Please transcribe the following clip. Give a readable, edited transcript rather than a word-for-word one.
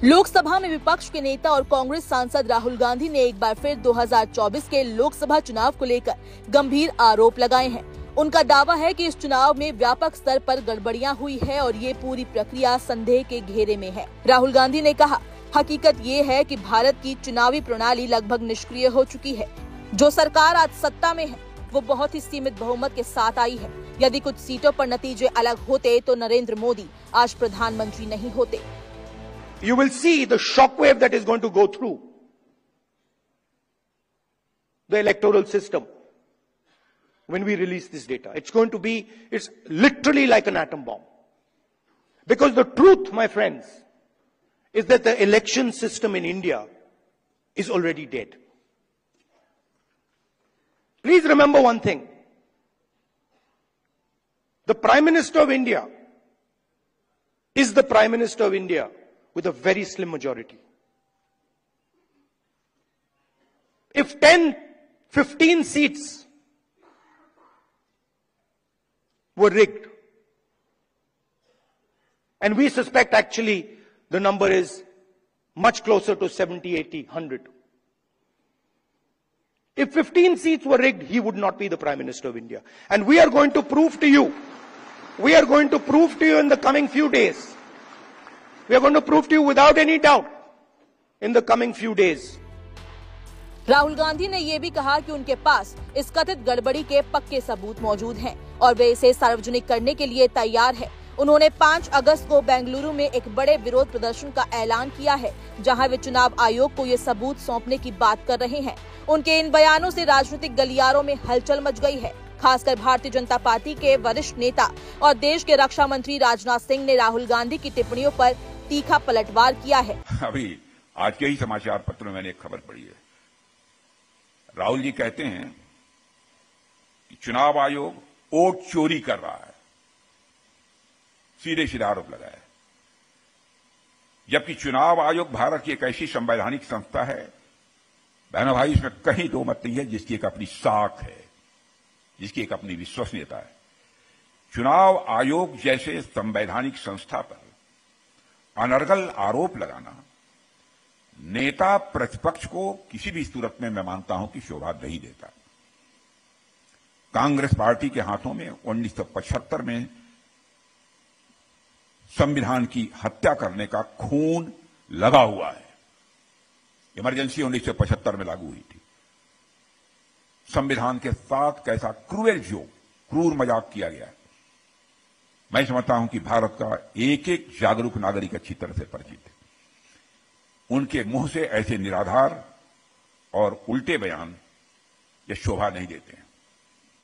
लोकसभा में विपक्ष के नेता और कांग्रेस सांसद राहुल गांधी ने एक बार फिर 2024 के लोकसभा चुनाव को लेकर गंभीर आरोप लगाए हैं। उनका दावा है कि इस चुनाव में व्यापक स्तर पर गड़बड़ियां हुई है और ये पूरी प्रक्रिया संदेह के घेरे में है। राहुल गांधी ने कहा, हकीकत ये है कि भारत की चुनावी प्रणाली लगभग निष्क्रिय हो चुकी है। जो सरकार आज सत्ता में है वो बहुत ही सीमित बहुमत के साथ आई है। यदि कुछ सीटों पर नतीजे अलग होते तो नरेंद्र मोदी आज प्रधानमंत्री नहीं होते। You will see the shockwave that is going to go through the electoral system when we release this data. It's literally like an atom bomb. Because the truth, my friends, is that the election system in India is already dead. Please remember one thing. The Prime Minister of India is the Prime Minister of India with a very slim majority. If 10, 15 seats were rigged, and we suspect actually the number is much closer to 70, 80, 100. If 15 seats were rigged, he would not be the Prime Minister of India. And we are going to prove to you in the coming few days. We are going to prove to you without any doubt in the coming few days. Rahul Gandhi ने ये भी कहा कि उनके पास इस कथित गड़बड़ी के पक्के सबूत मौजूद हैं और वे इसे सार्वजनिक करने के लिए तैयार है। उन्होंने 5 अगस्त को बेंगलुरु में एक बड़े विरोध प्रदर्शन का ऐलान किया है, जहां वे चुनाव आयोग को ये सबूत सौंपने की बात कर रहे हैं। उनके इन बयानों से राजनीतिक गलियारों में हलचल मच गई है। खासकर भारतीय जनता पार्टी के वरिष्ठ नेता और देश के रक्षा मंत्री राजनाथ सिंह ने राहुल गांधी की टिप्पणियों पर तीखा पलटवार किया है। अभी आज के ही समाचार पत्र में मैंने एक खबर पढ़ी है। राहुल जी कहते हैं कि चुनाव आयोग वोट चोरी कर रहा है, सीधे सीधे आरोप लगाया है। जबकि चुनाव आयोग भारत की एक ऐसी संवैधानिक संस्था है, बहनों भाई, इसमें कहीं दो मत नहीं है, जिसकी एक अपनी साख है, जिसकी एक अपनी विश्वसनीयता है। चुनाव आयोग जैसे संवैधानिक संस्था पर अनर्गल आरोप लगाना नेता प्रतिपक्ष को किसी भी सूरत में मैं मानता हूं कि शोभा नहीं देता। कांग्रेस पार्टी के हाथों में 1975 में संविधान की हत्या करने का खून लगा हुआ है। इमरजेंसी 1975 में लागू हुई थी। संविधान के साथ कैसा क्रूर मजाक किया गया है। मैं समझता हूं कि भारत का एक एक जागरूक नागरिक अच्छी तरह से परिचित है। उनके मुंह से ऐसे निराधार और उल्टे बयान ये शोभा नहीं देते हैं।